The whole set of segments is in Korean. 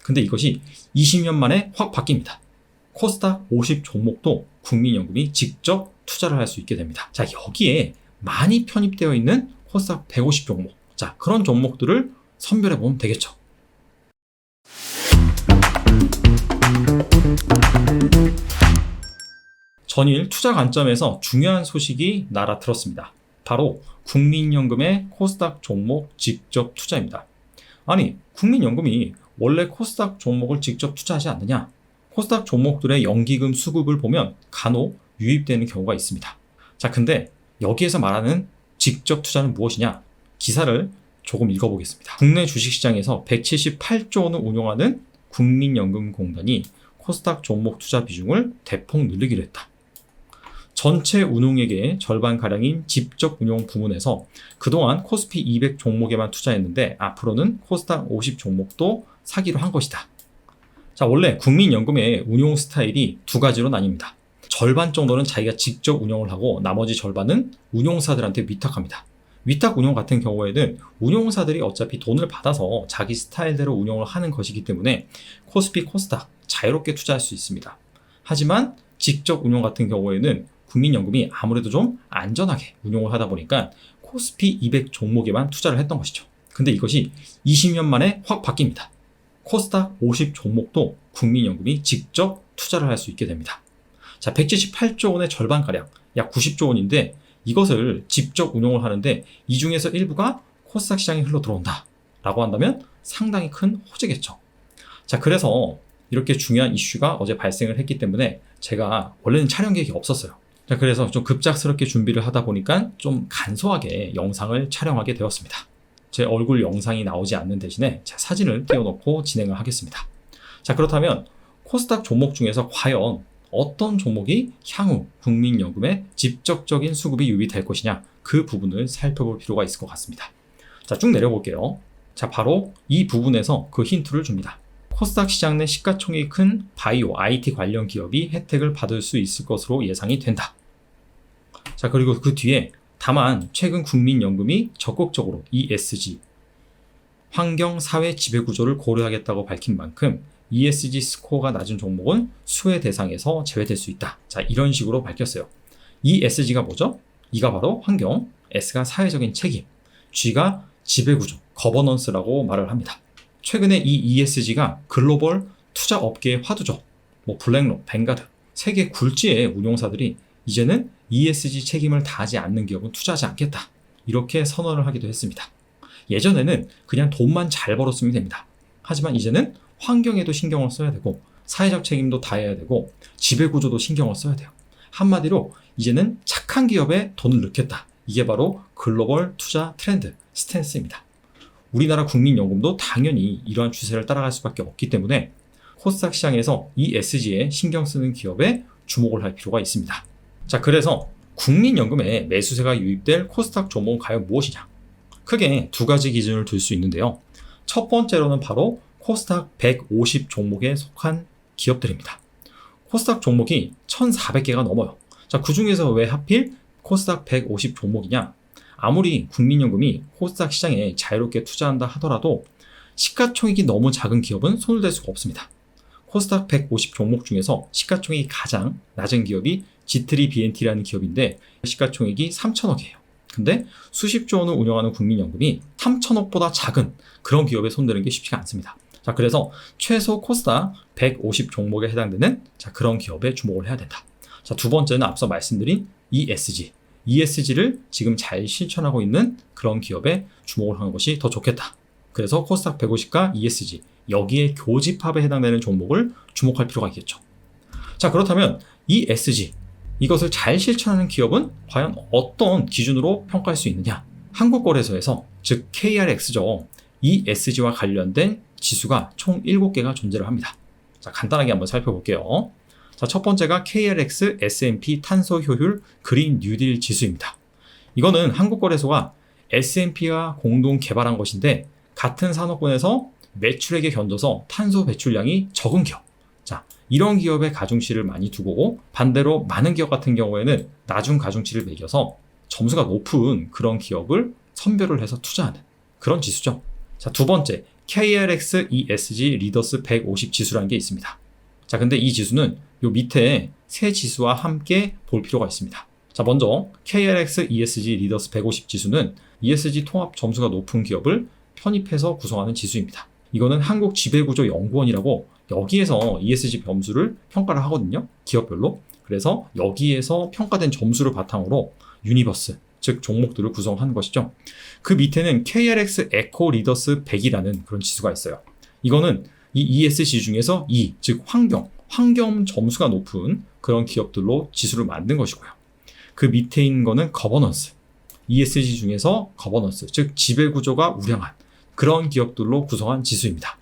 근데 이것이 20년 만에 확 바뀝니다. 코스닥 50 종목도 국민연금이 직접 투자를 할 수 있게 됩니다. 자, 여기에 많이 편입되어 있는 코스닥 150 종목. 자, 그런 종목들을 선별해 보면 되겠죠. 전일 투자 관점에서 중요한 소식이 날아들었습니다. 바로 국민연금의 코스닥 종목 직접 투자입니다. 아니, 국민연금이 원래 코스닥 종목을 직접 투자하지 않느냐? 코스닥 종목들의 연기금 수급을 보면 간혹 유입되는 경우가 있습니다. 자, 근데 여기에서 말하는 직접 투자는 무엇이냐? 기사를 조금 읽어보겠습니다. 국내 주식시장에서 178조 원을 운용하는 국민연금공단이 코스닥 종목 투자 비중을 대폭 늘리기로 했다. 전체 운용액의 절반가량인 직접 운용 부문에서 그동안 코스피 200 종목에만 투자했는데 앞으로는 코스닥 50 종목도 사기로 한 것이다. 자, 원래 국민연금의 운용 스타일이 두 가지로 나뉩니다. 절반 정도는 자기가 직접 운용을 하고 나머지 절반은 운용사들한테 위탁합니다. 위탁 운용 같은 경우에는 운용사들이 어차피 돈을 받아서 자기 스타일대로 운용을 하는 것이기 때문에 코스피, 코스닥 자유롭게 투자할 수 있습니다. 하지만 직접 운용 같은 경우에는 국민연금이 아무래도 좀 안전하게 운용을 하다 보니까 코스피 200 종목에만 투자를 했던 것이죠. 근데 이것이 20년 만에 확 바뀝니다. 코스닥 50 종목도 국민연금이 직접 투자를 할 수 있게 됩니다. 자, 178조 원의 절반가량, 약 90조 원인데 이것을 직접 운용을 하는데 이 중에서 일부가 코스닥 시장에 흘러 들어온다 라고 한다면 상당히 큰 호재겠죠. 자, 그래서 이렇게 중요한 이슈가 어제 발생을 했기 때문에 제가 원래는 촬영 계획이 없었어요. 자, 그래서 좀 급작스럽게 준비를 하다 보니까 좀 간소하게 영상을 촬영하게 되었습니다. 제 얼굴 영상이 나오지 않는 대신에 제 사진을 띄워놓고 진행을 하겠습니다. 자, 그렇다면 코스닥 종목 중에서 과연 어떤 종목이 향후 국민연금에 직접적인 수급이 유입이 될 것이냐, 그 부분을 살펴볼 필요가 있을 것 같습니다. 자, 쭉 내려볼게요. 자, 바로 이 부분에서 그 힌트를 줍니다. 코스닥 시장 내 시가총액이 큰 바이오, IT 관련 기업이 혜택을 받을 수 있을 것으로 예상이 된다. 자, 그리고 그 뒤에 다만 최근 국민연금이 적극적으로 ESG, 환경, 사회, 지배구조를 고려하겠다고 밝힌 만큼 ESG 스코어가 낮은 종목은 수혜 대상에서 제외될 수 있다. 자, 이런 식으로 밝혔어요. ESG가 뭐죠? E가 바로 환경, S가 사회적인 책임, G가 지배구조, 거버넌스라고 말을 합니다. 최근에 이 ESG가 글로벌 투자 업계의 화두죠. 블랙록, 뱅가드, 세계 굴지의 운용사들이 이제는 ESG 책임을 다하지 않는 기업은 투자하지 않겠다. 이렇게 선언을 하기도 했습니다. 예전에는 그냥 돈만 잘 벌었으면 됩니다. 하지만 이제는 환경에도 신경을 써야 되고 사회적 책임도 다해야 되고 지배구조도 신경을 써야 돼요. 한마디로 이제는 착한 기업에 돈을 넣겠다. 이게 바로 글로벌 투자 트렌드, 스탠스입니다. 우리나라 국민연금도 당연히 이러한 추세를 따라갈 수밖에 없기 때문에 코스닥 시장에서 ESG에 신경 쓰는 기업에 주목을 할 필요가 있습니다. 자, 그래서 국민연금에 매수세가 유입될 코스닥 종목은 과연 무엇이냐? 크게 두 가지 기준을 둘 수 있는데요. 첫 번째로는 바로 코스닥 150 종목에 속한 기업들입니다. 코스닥 종목이 1,400개가 넘어요. 자, 그 중에서 왜 하필 코스닥 150 종목이냐? 아무리 국민연금이 코스닥 시장에 자유롭게 투자한다 하더라도 시가총액이 너무 작은 기업은 손을 댈 수가 없습니다. 코스닥 150 종목 중에서 시가총액이 가장 낮은 기업이 G3BNT라는 기업인데 시가총액이 3천억이에요. 근데 수십조 원을 운영하는 국민연금이 3천억보다 작은 그런 기업에 손대는 게 쉽지가 않습니다. 자, 그래서 최소 코스닥 150 종목에 해당되는 그런 기업에 주목을 해야 된다. 자, 두 번째는 앞서 말씀드린 ESG를 지금 잘 실천하고 있는 그런 기업에 주목을 하는 것이 더 좋겠다. 그래서 코스닥 150과 ESG, 여기에 교집합에 해당되는 종목을 주목할 필요가 있겠죠. 자, 그렇다면 ESG, 이것을 잘 실천하는 기업은 과연 어떤 기준으로 평가할 수 있느냐? 한국거래소에서, 즉 KRX죠. ESG와 관련된 지수가 총 7개가 존재를 합니다. 자, 간단하게 한번 살펴볼게요. 자, 첫 번째가 KRX S&P 탄소 효율 그린 뉴딜 지수입니다. 이거는 한국거래소가 S&P와 공동 개발한 것인데 같은 산업군에서 매출액에 견줘서 탄소 배출량이 적은 기업. 자, 이런 기업의 가중치를 많이 두고 반대로 많은 기업 같은 경우에는 나중 가중치를 매겨서 점수가 높은 그런 기업을 선별을 해서 투자하는 그런 지수죠. 자, 두 번째 KRX ESG 리더스 150 지수라는 게 있습니다. 자, 근데 이 지수는 요 밑에 세 지수와 함께 볼 필요가 있습니다. 자, 먼저 KRX ESG 리더스 150 지수는 ESG 통합 점수가 높은 기업을 편입해서 구성하는 지수입니다. 이거는 한국지배구조연구원이라고 여기에서 ESG 점수를 평가를 하거든요. 기업별로. 그래서 여기에서 평가된 점수를 바탕으로 유니버스, 즉 종목들을 구성하는 것이죠. 그 밑에는 KRX 에코 리더스 100이라는 그런 지수가 있어요. 이거는 이 ESG 중에서 E, 즉 환경 점수가 높은 그런 기업들로 지수를 만든 것이고요. 그 밑에 있는 거는 거버넌스, ESG 중에서 거버넌스, 즉 지배구조가 우량한 그런 기업들로 구성한 지수입니다.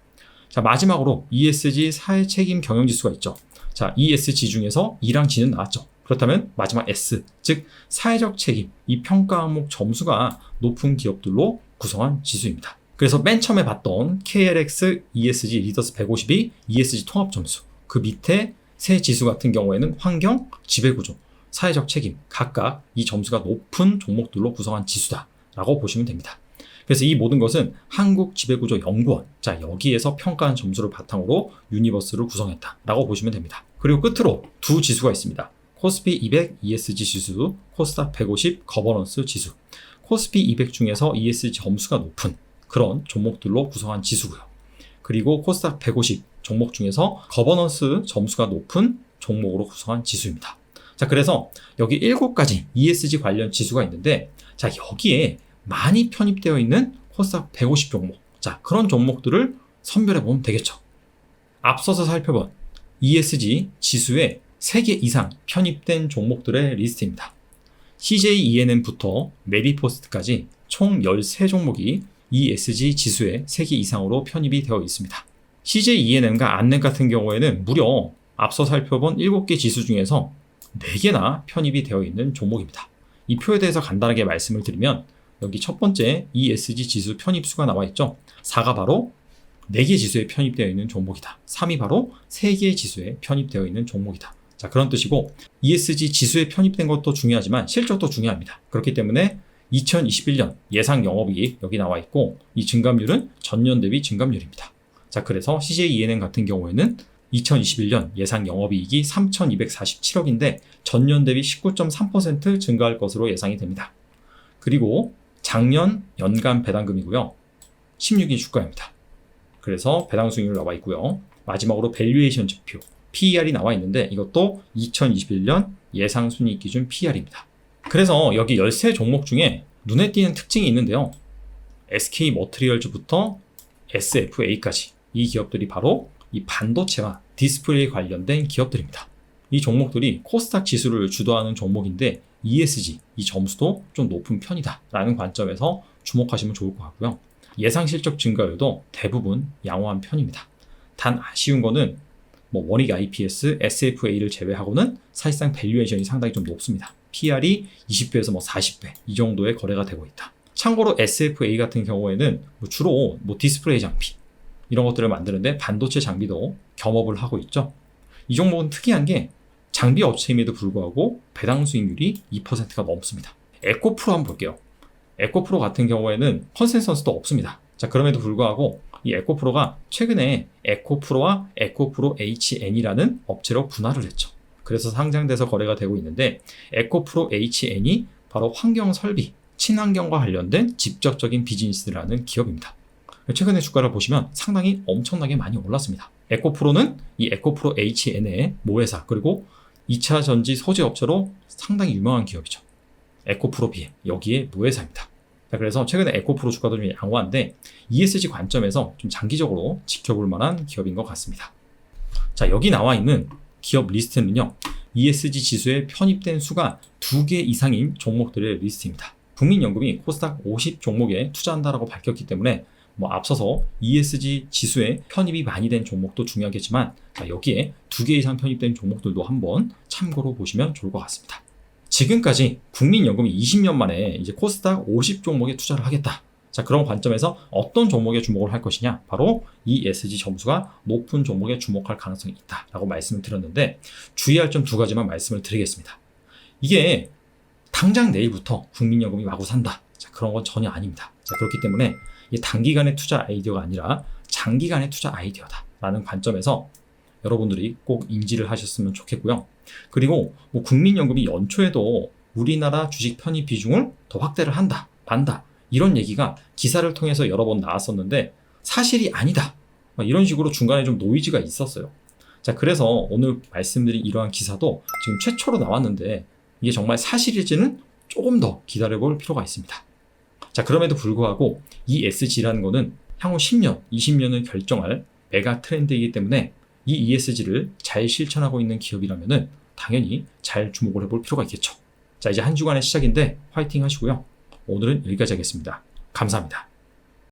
자, 마지막으로 ESG 사회책임 경영지수가 있죠. 자, ESG 중에서 E랑 G는 나왔죠. 그렇다면 마지막 S, 즉 사회적 책임, 이 평가 항목 점수가 높은 기업들로 구성한 지수입니다. 그래서 맨 처음에 봤던 KRX ESG 리더스 150이 ESG 통합 점수, 그 밑에 세 지수 같은 경우에는 환경, 지배구조, 사회적 책임, 각각 이 점수가 높은 종목들로 구성한 지수다라고 보시면 됩니다. 그래서 이 모든 것은 한국지배구조연구원, 자, 여기에서 평가한 점수를 바탕으로 유니버스를 구성했다라고 보시면 됩니다. 그리고 끝으로 두 지수가 있습니다. 코스피 200 ESG 지수, 코스닥 150 거버넌스 지수. 코스피 200 중에서 ESG 점수가 높은 그런 종목들로 구성한 지수고요. 그리고 코스닥 150 종목 중에서 거버넌스 점수가 높은 종목으로 구성한 지수입니다. 자, 그래서 여기 7가지 ESG 관련 지수가 있는데, 자, 여기에 많이 편입되어 있는 코스닥 150 종목, 자, 그런 종목들을 선별해 보면 되겠죠. 앞서서 살펴본 ESG 지수에 3개 이상 편입된 종목들의 리스트입니다. CJ-ENM부터 메디포스트까지 총 13종목이 ESG 지수에 3개 이상으로 편입이 되어 있습니다. CJ-ENM과 안넷 같은 경우에는 무려 앞서 살펴본 7개 지수 중에서 4개나 편입이 되어 있는 종목입니다. 이 표에 대해서 간단하게 말씀을 드리면, 여기 첫 번째 ESG 지수 편입수가 나와 있죠. 4가 바로 4개 지수에 편입되어 있는 종목이다. 3이 바로 3개 지수에 편입되어 있는 종목이다. 자, 그런 뜻이고, ESG 지수에 편입된 것도 중요하지만 실적도 중요합니다. 그렇기 때문에 2021년 예상 영업이익 여기 나와 있고, 이 증감률은 전년 대비 증감률입니다. 자, 그래서 CJ-ENM 같은 경우에는 2021년 예상 영업이익이 3,247억인데 전년 대비 19.3% 증가할 것으로 예상이 됩니다. 그리고 작년 연간 배당금이고요. 16일 주가입니다. 그래서 배당 수익률 나와 있고요. 마지막으로 밸류에이션 지표 PER이 나와 있는데, 이것도 2021년 예상 순이익 기준 PER입니다. 그래서 여기 13종목 중에 눈에 띄는 특징이 있는데요. SK 머티리얼즈부터 SFA까지 이 기업들이 바로 이 반도체와 디스플레이 관련된 기업들입니다. 이 종목들이 코스닥 지수를 주도하는 종목인데 ESG, 이 점수도 좀 높은 편이다 라는 관점에서 주목하시면 좋을 것 같고요. 예상 실적 증가율도 대부분 양호한 편입니다. 단 아쉬운 거는 원익 IPS, SFA를 제외하고는 사실상 밸류에이션이 상당히 좀 높습니다. PR이 20배에서 40배 이 정도의 거래가 되고 있다. 참고로 SFA 같은 경우에는 주로 디스플레이 장비 이런 것들을 만드는데 반도체 장비도 겸업을 하고 있죠. 이 종목은 특이한 게 장비 업체임에도 불구하고 배당 수익률이 2%가 넘습니다. 에코프로 한번 볼게요. 에코프로 같은 경우에는 컨센서스도 없습니다. 자, 그럼에도 불구하고 이 에코프로가 최근에 에코프로와 에코프로 HN이라는 업체로 분할을 했죠. 그래서 상장돼서 거래가 되고 있는데, 에코프로 HN이 바로 환경 설비, 친환경과 관련된 직접적인 비즈니스라는 기업입니다. 최근에 주가를 보시면 상당히 엄청나게 많이 올랐습니다. 에코프로는 이 에코프로 HN의 모회사, 그리고 2차 전지 소재 업체로 상당히 유명한 기업이죠. 에코프로 BM, 여기에 모회사입니다. 그래서 최근에 에코프로 주가도 좀 양호한데 ESG 관점에서 좀 장기적으로 지켜볼 만한 기업인 것 같습니다. 자, 여기 나와 있는 기업 리스트는요, ESG 지수에 편입된 수가 2개 이상인 종목들의 리스트입니다. 국민연금이 코스닥 50 종목에 투자한다라고 밝혔기 때문에 앞서서 ESG 지수에 편입이 많이 된 종목도 중요하겠지만, 자, 여기에 2개 이상 편입된 종목들도 한번 참고로 보시면 좋을 것 같습니다. 지금까지 국민연금이 20년 만에 이제 코스닥 50 종목에 투자를 하겠다. 자, 그런 관점에서 어떤 종목에 주목을 할 것이냐? 바로 ESG 점수가 높은 종목에 주목할 가능성이 있다라고 말씀을 드렸는데, 주의할 점 2가지만 말씀을 드리겠습니다. 이게 당장 내일부터 국민연금이 마구 산다. 자, 그런 건 전혀 아닙니다. 자, 그렇기 때문에 이게 단기간의 투자 아이디어가 아니라 장기간의 투자 아이디어다라는 관점에서 여러분들이 꼭 인지를 하셨으면 좋겠고요. 그리고 뭐 국민연금이 연초에도 우리나라 주식 편입 비중을 더 확대를 한다, 반다 이런 얘기가 기사를 통해서 여러 번 나왔었는데 사실이 아니다. 이런 식으로 중간에 좀 노이즈가 있었어요. 자, 그래서 오늘 말씀드린 이러한 기사도 지금 최초로 나왔는데 이게 정말 사실일지는 조금 더 기다려볼 필요가 있습니다. 자, 그럼에도 불구하고 ESG라는 거는 향후 10년, 20년을 결정할 메가 트렌드이기 때문에 이 ESG를 잘 실천하고 있는 기업이라면은 당연히 잘 주목을 해볼 필요가 있겠죠. 자, 이제 한 주간의 시작인데 화이팅 하시고요. 오늘은 여기까지 하겠습니다. 감사합니다.